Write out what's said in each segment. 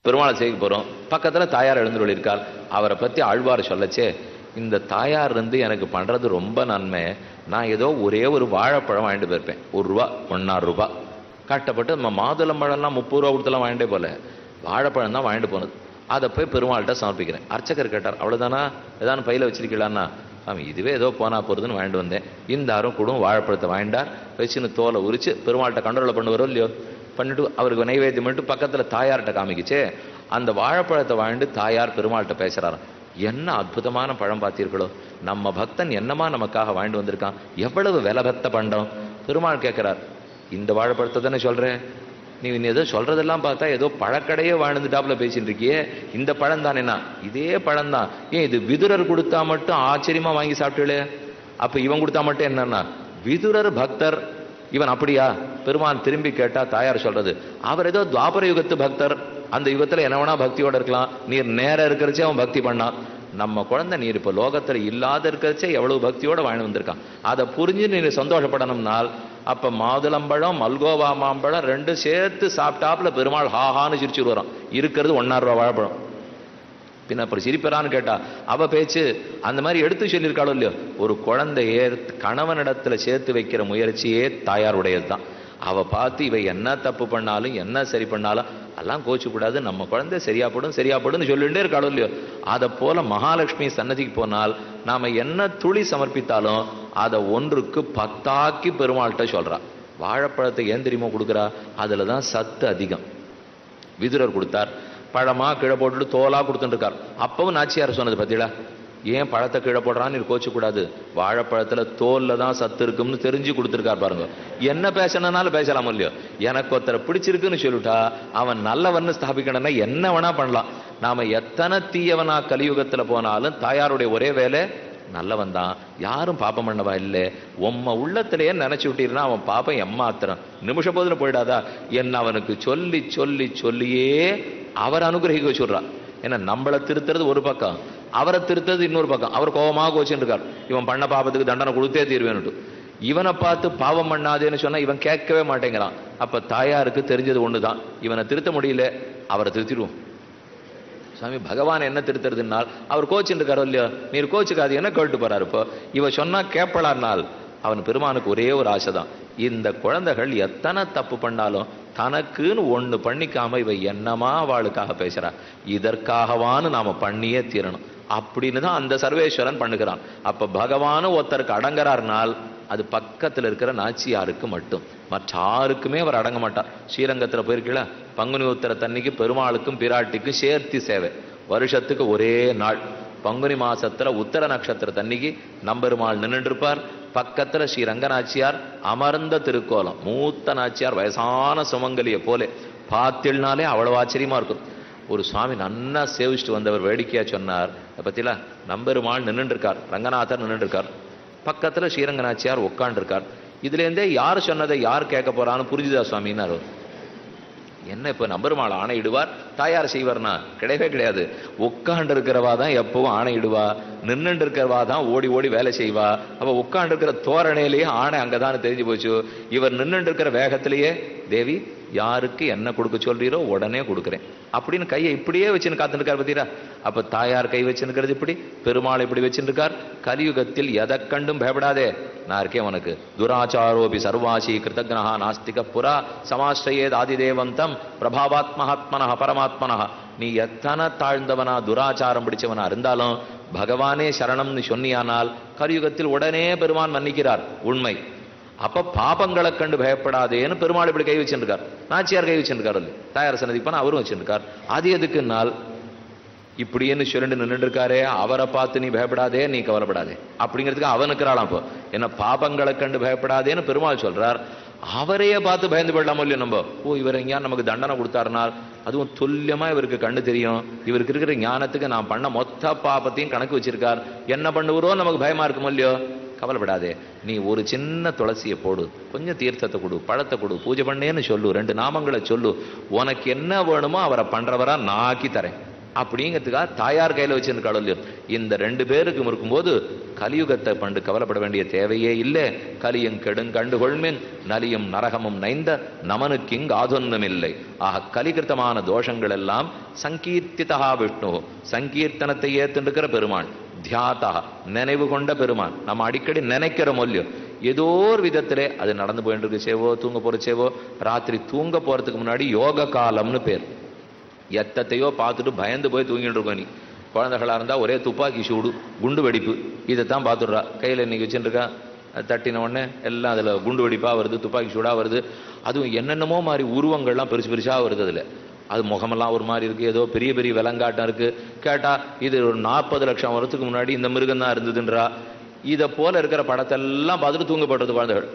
பெருமாளை செய்ய போகிறோம். பக்கத்தில் தாயார் எழுந்துள்ளிருக்காள். அவரை பற்றி ஆழ்வார் சொல்லச்சே, இந்த தாயார் இருந்து எனக்கு பண்ணுறது ரொம்ப நன்மை. நான் ஏதோ ஒரே ஒரு வாழைப்பழம் வாங்கிட்டு போயிருப்பேன், ₹1 1.5 கஷ்டப்பட்டு. நம்ம மாதுளம்பழம்லாம் 30 ரூபா கொடுத்தலாம் வாங்கிட்டே போல, வாழைப்பழம் தான் வாங்கிட்டு போனது. அதை போய் பெருமாள்கிட்ட சமர்ப்பிக்கிறேன். அர்ச்சகர் கேட்டார், அவ்வளோதானா, ஏதாவது பையில் வச்சிருக்கலான்னா? சாமி இதுவே ஏதோ போனா போகிறதுன்னு வாங்கிட்டு வந்தேன். இந்த ஆரும் கூட வாழைப்பழத்தை வாங்கிட்டார். வச்சுன்னு தோலை உரிச்சு பெருமாள்கிட்ட கண்ட்ரோலில் பண்ணுவாரோ இல்லையோ பண்ணிட்டு அவருக்கு நைவேத்தியம் பண்ணிட்டு பக்கத்தில் தாயார்கிட்ட காமிக்கிச்சே. அந்த வாழைப்பழத்தை வாங்கிட்டு தாயார் பெருமாள்கிட்ட பேசுகிறாராம். என்ன அற்புதமான பழம் பார்த்தீர்களோ, நம்ம பக்தன் என்னமா நமக்காக வாங்கிட்டு வந்திருக்கான், எவ்வளவு விலபத்த பண்டம். பெருமாள் கேட்குறார், இந்த வாழைப்பழத்தை தானே சொல்கிறேன், நீ ஏதோ சொல்றதெல்லாம் பார்த்தா ஏதோ பழக்கடையே வாழ்ந்துட்டாப்புல பேசிட்டு இருக்கியே, இந்த பழம் தான் என்ன, இதே பழம் தான். ஏன் இது விதுரர் கொடுத்தா மட்டும் ஆச்சரியமா வாங்கி சாப்பிட்டுலே, அப்ப இவன் கொடுத்தா மட்டும் என்னன்னா விதுரர் பக்தர், இவன் அப்படியா? பெருமான் திரும்பி கேட்டா தாயார் சொல்றது, அவர் ஏதோ துவாபர யுகத்து பக்தர், அந்த யுகத்துல என்ன வேணா பக்தியோட இருக்கலாம், நீர் நேரம் இருக்கிறச்சே அவன் பக்தி பண்ணான். நம்ம குழந்தை நீர் இப்போ லோகத்துல இல்லாத இருக்கிறச்சே எவ்வளவு பக்தியோட வாழ்ந்து வந்திருக்கான். அதை புரிஞ்சு நீர் சந்தோஷப்படணும்னால் அப்ப மாதுளம்பழம் மல்கோவா மாம்பழம் ரெண்டும் சேர்த்து சாப்பிட்டாப்புல பெருமாள் ஹாஹான்னு சிரிச்சு வரும். இருக்கிறது ₹1.5 வாழைப்பழம். பின்ன அப்புறம் சிரிப்பறான்னு கேட்டா அவ பேச்சு அந்த மாதிரி எடுத்து சொல்லியிருக்காளோ இல்லையோ. ஒரு குழந்தைய கணவனிடத்துல சேர்த்து வைக்கிற முயற்சியே தாயாருடையது தான். அவ பார்த்து இவ என்ன தப்பு பண்ணாலும் என்ன சரி பண்ணாலும் எல்லாம் கோச்சக்கூடாது, நம்ம குழந்தை சரியாப்படும் சொல்லிட்டே இருக்காளோ இல்லையோ. அதை போல மகாலட்சுமி சன்னதிக்கு போனால் நாம என்ன துளி சமர்ப்பித்தாலும் அதை 1க்கு 10 பெருமாள்கிட்ட சொல்றா. வாழைப்பழத்தை ஏன் தெரியுமோ கொடுக்குறா, அதுலதான் சத்து அதிகம். விதுரர் கொடுத்தார், பழமா கீழே போட்டுட்டு தோலா கொடுத்துட்டு இருக்கார். அப்பவும் நாச்சியார் சொன்னது பத்தியா, ஏன் பழத்தை கீழே போடுறான்னு கோச்சக்கூடாது, வாழைப்பழத்துல தோல்ல தான் சத்து இருக்கும்னு தெரிஞ்சு கொடுத்துருக்கார் பாருங்க. என்ன பேசணும்னாலும் பேசலாம் இல்லையோ. எனக்கு ஒருத்தரை பிடிச்சிருக்குன்னு சொல்லிட்டா அவன் நல்லவன்னு ஸ்தாபிக்கணும்னா என்ன வேணா பண்ணலாம். நாம எத்தனை தீயவனா கலியுகத்துல போனாலும் தாயாருடைய ஒரே வேலை நல்லவன் தான், யாரும் பாப்பம் பண்ணவா இல்லை. உம்ம உள்ளத்திலேயே நினைச்சு விட்டீர்னா அவன் பாப்பம் எம்மாத்திரம் நிமிஷ போதுல போயிடாதா என்ன அவனுக்கு சொல்லி சொல்லி சொல்லியே அவர் அனுகிரகிக்க வச்சுடுறான். ஏன்னா நம்மளை திருத்துறது ஒரு பக்கம், அவரை திருத்தது இன்னொரு பக்கம். அவர் கோபமாக வச்சுட்டு இருக்கார், இவன் பண்ண பாவத்துக்கு தண்டனை கொடுத்தே தீர்வேன்னுட்டு. இவனை பார்த்து பாவம் பண்ணாதேன்னு சொன்னா இவன் கேட்கவே மாட்டேங்கிறான். அப்ப தாயாருக்கு தெரிஞ்சது ஒண்ணுதான், இவனை திருத்த முடியல, அவரை திருத்திடுவோம். சாமி பகவான் என்ன திருத்துறதுனால் அவர் கோச்சுட்டு இருக்காரோ இல்லையோ, நீர் கோச்சுக்காது என்ன கேட்டு போறாரு. இப்போ இவ சொன்னா கேட்பலானால் அவன் பெருமானுக்கு ஒரே ஒரு ஆசை தான், இந்த குழந்தைகள் எத்தனை தப்பு பண்ணாலும் தனக்குன்னு ஒண்ணு பண்ணிக்காம இவ என்னமா அவளுக்காக பேசுறா, இதற்காகவான்னு நாம பண்ணியே தீரணும் அப்படின்னு தான் அந்த சர்வேஸ்வரன் பண்ணுகிறான். அப்ப பகவானு ஒருத்தருக்கு அடங்குறார்னால் அது பக்கத்துல இருக்கிற நாச்சியாருக்கு மட்டும், மற்ற யாருக்குமே அவர் அடங்க மாட்டார். ஸ்ரீரங்கத்துல போயிருக்கீங்களா, பங்குனி உத்தர தண்ணிக்கு பெருமாளுக்கும் பிராட்டிக்கும் சேர்த்தி சேவை, வருஷத்துக்கு ஒரே நாள். பங்குனி மாசத்துல உத்தர நட்சத்திர தண்ணிக்கு நம்பெருமாள் நின்றுட்டு இருப்பார், பக்கத்துல ஸ்ரீ ரங்கநாச்சியார் அமர்ந்த திருக்கோலம், மூத்த நாச்சியார் வயசான சுமங்கலிய போலே பார்த்தில்னாலே அவ்வளவு ஆச்சரியமா இருக்கும். ஒரு சுவாமி நன்னா சேவிச்சுட்டு வந்தவர் வேடிக்கையா சொன்னார், பத்தில நம்பெருமாள் நின்றுட்டு இருக்கார், ரங்கநாதர் நின்றுட்டு இருக்கார், பக்கத்துல ஸ்ரீரங்கநாச்சியார் உட்காண்டு இருக்கார். இதுல இருந்தே யார் சொன்னதை யார் கேட்க போறான்னு புரிஞ்சுதா சுவாமின்னாரு. என்ன இப்ப நம்பெருமாள் ஆணையிடுவார், தாயார் செய்வார்னா கிடையவே கிடையாது. உட்காண்டு இருக்கிறவா தான் எப்பவும் ஆணையிடுவா, நின்றுட்டு இருக்கிறவா தான் ஓடி ஓடி வேலை செய்வா. அப்ப உட்காண்டு இருக்கிற தோரணையிலேயே ஆணை அங்கதான் தெரிஞ்சு போச்சு. இவர் நின்றுட்டு இருக்கிற வேகத்திலேயே தேவி யாருக்கு என்ன கொடுக்க சொல்றீரோ உடனே கொடுக்குறேன் அப்படின்னு கையை இப்படியே வச்சுன்னு காத்துருக்கார் பத்தீரா. அப்ப தாயார் கை வச்சுருக்கிறது இப்படி, பெருமாள் இப்படி வச்சுருக்கார். கலியுகத்தில் எதை கண்டும் பயப்படாதே, நான் இருக்கேன் உனக்கு. துராச்சாரோபி சர்வாசி கிருதக்னஹா நாஸ்திக புரா சமாஸ்ரயேத் ஆதிதேவந்தம் பிரபாவாத்மஹாத்மனஹ பரமாத்மனஹ. நீ எத்தனை தாழ்ந்தவனா துராச்சாரம் பிடிச்சவனா இருந்தாலும் பகவானே சரணம்னு சொன்னியானால் கலியுகத்தில் உடனே பெருமான் மன்னிக்கிறார், உண்மை. அப்ப பாபங்களை கண்டு பயப்படாதேன்னு பெருமாள் இப்படி கை வச்சுருக்கார், நாச்சியார் கை வச்சுருக்காரு, தாயார் சன்னதி பண்ண அவரும் வச்சுருக்கார். அது எதுக்குன்னால் இப்படின்னு சொல்லிட்டு நின்றுட்டு இருக்காரே, அவரை பார்த்து நீ பயப்படாதே, நீ கவலைப்படாதே அப்படிங்கிறதுக்கு அவனுக்குறாளாம். இப்போ என்ன பாபங்களை கண்டு பயப்படாதேன்னு பெருமாள் சொல்றார், அவரையே பார்த்து பயந்து போயிடலாமோ இல்லையோ நம்ம. ஓ இவர் எங்கேயா நமக்கு தண்டனை கொடுத்தாருனால் அதுவும் துல்லியமா இவருக்கு கண்ணு தெரியும், இவருக்கு இருக்கிற ஞானத்துக்கு நான் பண்ண மொத்த பாபத்தையும் கணக்கு வச்சிருக்கார், என்ன பண்ணுவரோ நமக்கு பயமா இருக்குமோ இல்லையோ. கவலைப்படாதே, நீ ஒரு சின்ன துளசியை போடு, கொஞ்சம் தீர்த்தத்தை கொடு, பழத்தை கொடு, பூஜை பண்ணேன்னு சொல்லு, 2 நாமங்களை சொல்லு, உனக்கு என்ன வேணுமோ அவரை பண்றவரா நான் ஆக்கி தரேன். அப்படிங்கிறதுக்காக தாயார் கையில வச்சிருக்காளோ இல்லையோ, இந்த 2 பேருக்கும் இருக்கும்போது கலியுகத்தை பண்டு கவலைப்பட வேண்டிய தேவையே இல்லை. கலியும் கெடுங்கண்டுகொள்மேன் நலியும் நரகமும் நைந்த நமனுக்கிங் ஆதொன்னும் இல்லை. ஆக கலிகிருத்தமான தோஷங்கள் எல்லாம் சங்கீர்த்திதா விஷ்ணு, சங்கீர்த்தனத்தை ஏத்துண்டிருக்கிற பெருமான், தியாதா நினைவு கொண்ட பெருமான். நம்ம அடிக்கடி நினைக்கிற மொழியோ ஏதோ ஒரு விதத்திலே அது நடந்து போயிட்டு இருக்கு சேவோ, தூங்க போறச்சேவோ, ராத்திரி தூங்க போறதுக்கு முன்னாடி யோக காலம்னு பேர். எத்தையோ பார்த்துட்டு பயந்து போய் தூங்கிட்டு இருக்கோம். நீ குழந்தைகளா இருந்தா ஒரே துப்பாக்கி சூடு, குண்டு வெடிப்பு, இதைத்தான் பார்த்துடுறா. கையில இன்னைக்கு வச்சுருக்கா, தட்டின உடனே எல்லாம் அதுல குண்டு வெடிப்பா வருது, துப்பாக்கி சூடா வருது. அதுவும் என்னென்னமோ மாதிரி உருவங்கள்லாம் பெருசு பெருசா வருது. அதுல அது முகமெல்லாம் ஒரு மாதிரி இருக்கு, ஏதோ பெரிய பெரிய விலங்காட்டம் இருக்கு. கேட்டா இது ஒரு 40 லட்சம் வருஷத்துக்கு முன்னாடி இந்த மிருகம் தான் இருந்ததுன்றா. இதை போல இருக்கிற படத்தெல்லாம் பார்த்துட்டு தூங்கப்படுறது குழந்தைகள்.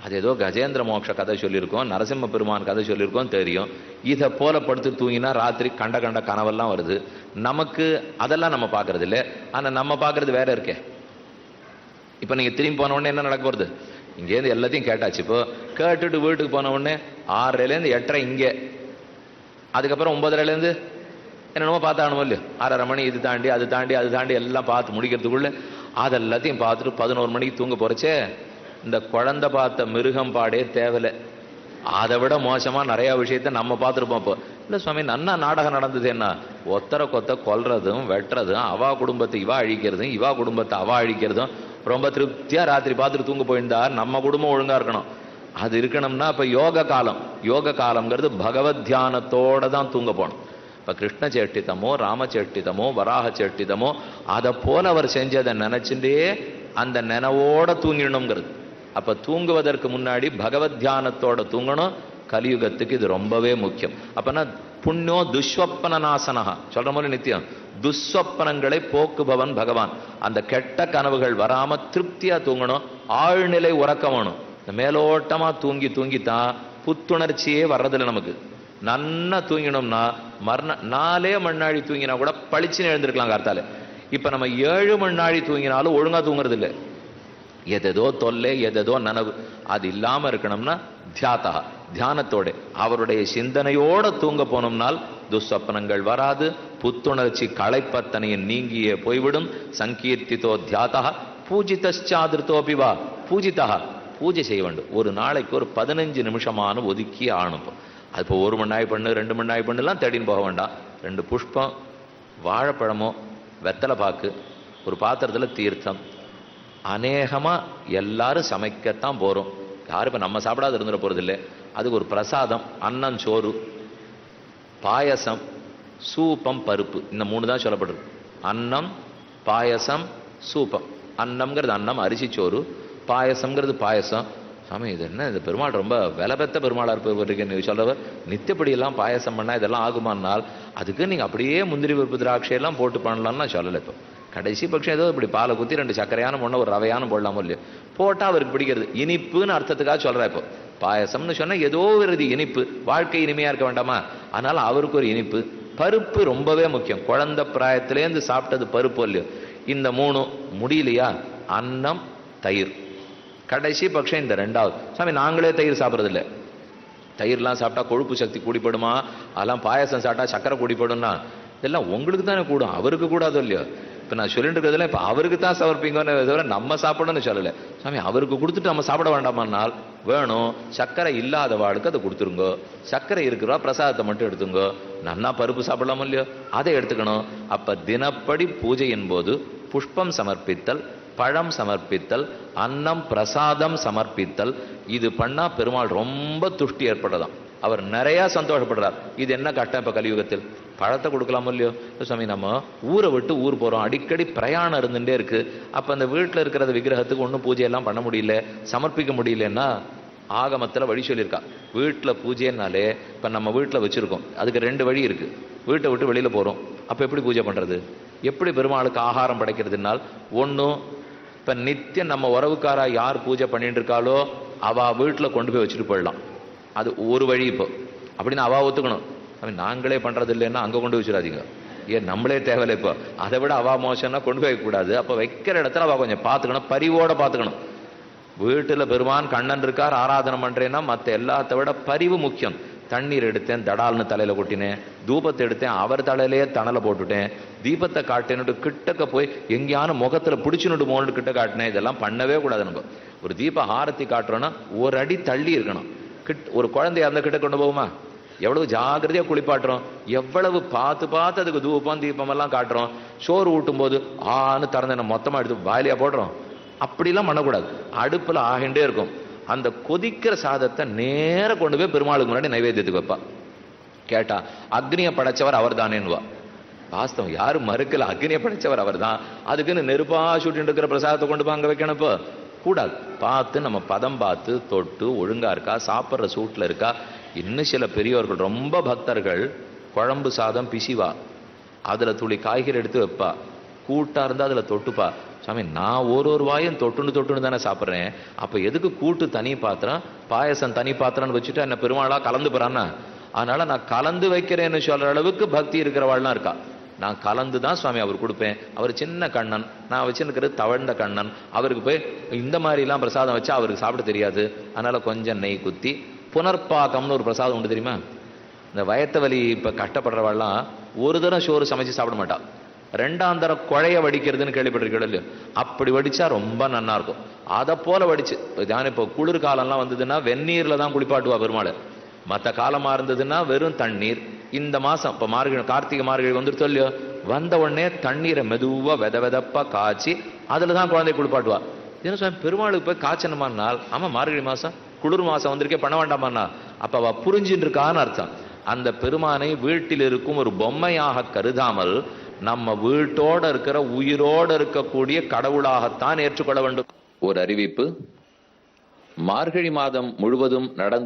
அது ஏதோ கஜேந்திர மோட்ச கதை சொல்லியிருக்கோம், நரசிம்ம பெருமான் கதை சொல்லியிருக்கோம் தெரியும். இதை போல படுத்து தூங்கினா ராத்திரி கண்ட கண்ட கனவெல்லாம் வருது. நமக்கு அதெல்லாம் நம்ம பார்க்கறது இல்லை. ஆனால் நம்ம பார்க்கறது வேற இருக்கே. இப்போ நீங்கள் திரும்பி போன உடனே என்ன நடக்க போகிறது? இங்கேருந்து எல்லாத்தையும் கேட்டாச்சு. இப்போ கேட்டுட்டு வீட்டுக்கு போன உடனே 6:30 8:30 இங்கே, அதுக்கப்புறம் 9:30 என்னென்னமோ பார்த்தானுமோ இல்லையோ, 6:30 மணி இது தாண்டி அது தாண்டி அது தாண்டி எல்லாம் பார்த்து முடிக்கிறதுக்குள்ள அதெல்லாத்தையும் பார்த்துட்டு 11 மணிக்கு தூங்க போறச்சே. இந்த குழந்தை பார்த்த மிருகம் பாடே தேவலை. அதை விட மோசமா நிறைய விஷயத்த நம்ம பார்த்துருப்போம். இப்போ இல்லை சுவாமி, நன்னா நாடகம் நடந்தது. என்ன ஒத்தரை கொத்த கொல்றதும் வெட்டுறதும், அவா குடும்பத்தை இவா அழிக்கிறதும் இவா குடும்பத்தை அவா அழிக்கிறதும் ரொம்ப திருப்தியா ராத்திரி பார்த்துட்டு தூங்க போயிருந்தா நம்ம குடும்பம் ஒழுங்கா இருக்கணும். அது இருக்கணும்னா இப்ப யோக காலம், யோக காலம்ங்கிறது பகவத் தியானத்தோட தான் தூங்க போகணும். இப்ப கிருஷ்ண சேட்டிதமோ ராம சேட்டிதமோ வராக சேட்டிதமோ அதை போல அவர் செஞ்சதை நினைச்சுட்டே அந்த நினைவோட தூங்கிடணுங்கிறது. அப்ப தூங்குவதற்கு முன்னாடி பகவத் தியானத்தோட தூங்கணும். கலியுகத்துக்கு இது ரொம்பவே முக்கியம். அப்பனா புண்ணியோ துஸ்வப்பன நாசனகா சொல்ற மாதிரி நித்தியம் துஸ்வப்பனங்களை போக்குபவன் பகவான். அந்த கெட்ட கனவுகள் வராம திருப்தியா தூங்கணும். ஆழ்நிலை உறக்கம் வேணும். இந்த மேலோட்டமா தூங்கி தூங்கித்தான் புத்துணர்ச்சியே வர்றதில்லை நமக்கு. நன்னா தூங்கினோம்னா 4 மணி நாழி தூங்கினா கூட பளிச்சுன்னு எழுந்திருக்கலாம் கார்த்தால. இப்ப நம்ம 7 மணி நாழி தூங்கினாலும் ஒழுங்கா தூங்குறது இல்லை. எதோ தொல்லை, எதோ நனவு, அது இல்லாம இருக்கணும்னா தியாதா தியானத்தோட அவருடைய சிந்தனையோட தூங்க போனோம்னால் துஸ்வப்னங்கள் வராது. புத்துணர்ச்சி களைப்பத்தனையும் நீங்கியே போய்விடும். சங்கீர்த்தித்தோ தியாதா பூஜிதாதிருத்தோபிவா பூஜிதா பூஜை செய்ய வேண்டும். ஒரு நாளைக்கு ஒரு 15 நிமிஷமான ஒதுக்கி ஆணுப்போம். அது இப்போ 1 மணி நாய் பண்ணு 2 மணி நாய் பண்ணுலாம் தேடின்னு போக வேண்டாம். 2 புஷ்பம், வாழைப்பழமோ, வெத்தலை பாக்கு, ஒரு பாத்திரத்தில் தீர்த்தம். அநேகமாக எல்லாரும் சமைக்கத்தான் போகிறோம். யாரும் இப்போ நம்ம சாப்பிடாது இருந்துட போகிறதில்லை. அதுக்கு ஒரு பிரசாதம், அன்னம் சோறு, பாயசம், சூப்பம், பருப்பு, இந்த 3 தான் சொல்லப்படுறது. அன்னம், பாயசம், சூப்பம். அன்னம்ங்கிறது அன்னம், அரிசி சோறு. பாயசம்ங்கிறது பாயசம். சாமி இது என்ன, இது பெருமாள் ரொம்ப விலை பெற்ற பெருமாளாக இருப்பவருக்கு சொல்றவர் நித்தியப்படியெல்லாம் பாயசம் பண்ணால் இதெல்லாம் ஆகுமானால் அதுக்கு நீங்கள் அப்படியே முந்திரி பருப்பு திராட்சையெல்லாம் போட்டு பண்ணலாம்னு நான் சொல்லலை. இப்போ கடைசி பட்சம் ஏதோ இப்படி பாலை குத்தி 2 சக்கரையான ஒன்று ஒரு ரவையான போடலாமோ இல்லையோ, போட்டால் அவருக்கு பிடிக்கிறது. இனிப்புன்னு அர்த்தத்துக்காக சொல்கிறேன். இப்போ பாயசம்னு சொன்னால் ஏதோ ஒரு இனிப்பு, வாழ்க்கை இனிமையாக இருக்க வேண்டாமா, அதனால் அவருக்கு ஒரு இனிப்பு. பருப்பு ரொம்பவே முக்கியம். குழந்தை பிராயத்திலேருந்து சாப்பிட்டது பருப்பு இல்லையோ. இந்த 3 முடியலையா, அன்னம் தயிர். கடைசி பட்சம் இந்த 2வது. சாமி நாங்களே தயிர் சாப்பிட்றதில்ல. தயிர்லாம் சாப்பிட்டா கொழுப்பு சக்தி கூடிப்படுமா, அதெல்லாம் பாயசம் சாப்பிட்டா சக்கரை கூடிப்படும்னா இதெல்லாம் உங்களுக்கு தானே கூடும், அவருக்கு கூடாதோ இல்லையோ. இப்போ நான் சொல்லிட்டு இருக்கிறதுல இப்போ அவருக்கு தான் சமர்ப்பிங்கன்னு தவிர நம்ம சாப்பிடணும்னு சொல்லலை. சாமி அவருக்கு கொடுத்துட்டு நம்ம சாப்பிட வேண்டாமானால் வேணும். சர்க்கரை இல்லாத வாழ்க்கை அதை கொடுத்துருங்கோ, சர்க்கரை இருக்கிறவா பிரசாதத்தை மட்டும் எடுத்துங்கோ. நன்னா பருப்பு சாப்பிடலாமோ இல்லையோ, அதை எடுத்துக்கணும். அப்போ தினப்படி பூஜையின் போது புஷ்பம் சமர்ப்பித்தல், பழம் சமர்ப்பித்தல், அன்னம் பிரசாதம் சமர்ப்பித்தல், இது பண்ணா பெருமாள் ரொம்ப துஷ்டி ஏற்படுறதாம். அவர் நிறைய சந்தோஷப்படுறார். இது என்ன கஷ்டம் இப்ப கலியுகத்தில்? பழத்தை கொடுக்கலாமோ இல்லையோ. சாமி நம்ம ஊரை விட்டு ஊர் போறோம், அடிக்கடி பிரயாணம் இருந்துட்டே இருக்கு. அப்ப அந்த வீட்டில் இருக்கிற விக்கிரகத்துக்கு ஒன்றும் பூஜையெல்லாம் பண்ண முடியல, சமர்ப்பிக்க முடியலன்னா ஆகமத்தில் வழி சொல்லியிருக்கா. வீட்டில் பூஜைன்னாலே இப்போ நம்ம வீட்டில் வச்சுருக்கோம், அதுக்கு 2 வழி இருக்குது. வீட்டை விட்டு வெளியில் போகிறோம், அப்போ எப்படி பூஜை பண்ணுறது? எப்படி பெருமாளுக்கு ஆகாரம் படைக்கிறதுனால், ஒன்றும் இப்போ நித்தியம் நம்ம உறவுக்காரா யார் பூஜை பண்ணிட்டு இருக்காளோ அவள் வீட்டில் கொண்டு போய் வச்சுட்டு போயிடலாம். அது ஒரு வழி. இப்போ அப்படின்னு அவள் ஒத்துக்கணும். நாங்களே பண்ணுறது இல்லைன்னா அங்கே கொண்டு வச்சுடாதீங்க, ஏன் நம்மளே தேவையில்லை. இப்போ அதை விட அவள் மோசம்னா கொண்டு போய் வைக்கக்கூடாது. அப்போ வைக்கிற இடத்துல அவள் கொஞ்சம் பார்த்துக்கணும், பரிவோடு பார்த்துக்கணும். வீட்டில் பெருமான் கண்ணன் இருக்கார், ஆராதனை பண்ணுறேன்னா மற்ற எல்லாத்த விட பரிவு முக்கியம். தண்ணீர் எடுத்தேன், தடால்னு தலையில கொட்டினேன். தூபத்தை எடுத்தேன், அவர் தலையிலேயே தணலை போட்டுட்டேன். தீபத்தை காட்டினுட்டு கிட்டக்க போய் எங்கேயான முகத்துல பிடிச்சுனுட்டு மோன்னு கிட்ட காட்டினேன். இதெல்லாம் பண்ணவே கூடாது. நம்ம ஒரு தீப ஆரத்தி காட்டுறோம்னா ஒரு அடி தள்ளி இருக்கணும். ஒரு குழந்தைய அந்த கிட்ட கொண்டு போகுமா? எவ்வளவு ஜாகிரதையா குளிப்பாட்டுறோம், எவ்வளவு பார்த்து பார்த்து அதுக்கு தூபம் தீபம் எல்லாம் காட்டுறோம். சோறு ஊட்டும் போது ஆன்னு திறந்த மொத்தமா எடுத்து வாயிலியா போடுறோம். அப்படிலாம் பண்ணக்கூடாது. அடுப்புல ஆகிண்டே இருக்கும். அந்த கொதிக்கிற சாதத்தை நேர கொண்டு போய் பெருமாளுக்கு முன்னாடி நைவேத்தியத்துக்கு வைப்பா. கேட்டா அக்னியை படைச்சவர் அவர் தானேன்னுவா. வாஸ்தவம், யாரும் மறுக்கல, அக்னியை படைச்சவர் அவர் தான். அதுக்குன்னு நெருப்பா சுட்டு இருக்கிற பிரசாதத்தை கொண்டு போய் அங்க வைக்கணும். இப்போ கூடாது. பார்த்து நம்ம பதம் பார்த்து தொட்டு ஒழுங்கா இருக்கா, சாப்பிட்ற சூட்டில் இருக்கா. இன்னும் சில பெரியவர்கள் ரொம்ப பக்தர்கள் குழம்பு சாதம் பிசிவா, அதுல துளி காய்கறி எடுத்து வைப்பா. கூட்டா இருந்தா அதுல தொட்டுப்பா. சாமி, நான் ஒரு வாயும் தொட்டுன்னு தானே சாப்பிட்றேன். அப்ப எதுக்கு கூட்டு தனி பாத்திரம், பாயசம் தனி பாத்திரம்னு வச்சுட்டு என்ன பெருமாளா கலந்து போறான்னா? அதனால நான் கலந்து வைக்கிறேன்னு சொல்ற அளவுக்கு பக்தி இருக்கிறவாள்லாம் இருக்கா. நான் கலந்து தான் சுவாமி அவர் கொடுப்பேன். அவர் சின்ன கண்ணன், நான் வச்சுருக்கிறது தவழ்ந்த கண்ணன். அவருக்கு போய் இந்த மாதிரிலாம் பிரசாதம் வச்சா அவருக்கு சாப்பிட தெரியாது. அதனால கொஞ்சம் நெய் குத்தி புனர்பாக்கம்னு ஒரு பிரசாதம் உண்டு தெரியுமா? இந்த வயத்த வலி இப்போ கஷ்டப்படுறவாள்லாம் ஒரு தரம் சோறு சமைச்சு சாப்பிட மாட்டா. 2ஆம் தரம் குழைய வடிக்கிறதுன்னு கேள்விப்பட்டிருக்கீங்க இல்லையோ? அப்படி வடிச்சா ரொம்ப நன்னா இருக்கும். அதை போல வடிச்சு இப்போ குளிர் காலம்லாம் வந்ததுன்னா வெந்நீர்ல தான் குளிப்பாட்டுவா பெருமாள். மற்ற காலமா இருந்ததுன்னா வெறும் தண்ணீர். இந்த மாசம் இப்போ மார்கழி, கார்த்திகை மார்கழி வந்துட்டு இல்லையோ, வந்த உடனே தண்ணீரை மெதுவா வெதப்பா காய்ச்சி அதுல தான் குழந்தை குளிப்பாட்டுவா. என்ன சுவாமி, பெருமாளுக்கு போய் காய்ச்சணுமானால்? ஆமா, மார்கழி மாசம் குளிர் மாசம் வந்திருக்கே, பண்ண வேண்டாமான்னா? அப்ப அவ புரிஞ்சின்னு இருக்கான்னு அர்த்தம். அந்த பெருமானை வீட்டில் இருக்கும் ஒரு பொம்மையாக கருதாமல் நம்ம வீட்டோட இருக்கிற உயிரோட இருக்கக்கூடிய கடவுளாகத்தான் ஏற்றுக்கொள்ள வேண்டும். ஒரு அறிவிப்பு. மார்கழி மாதம் முழுவதும் நடந்து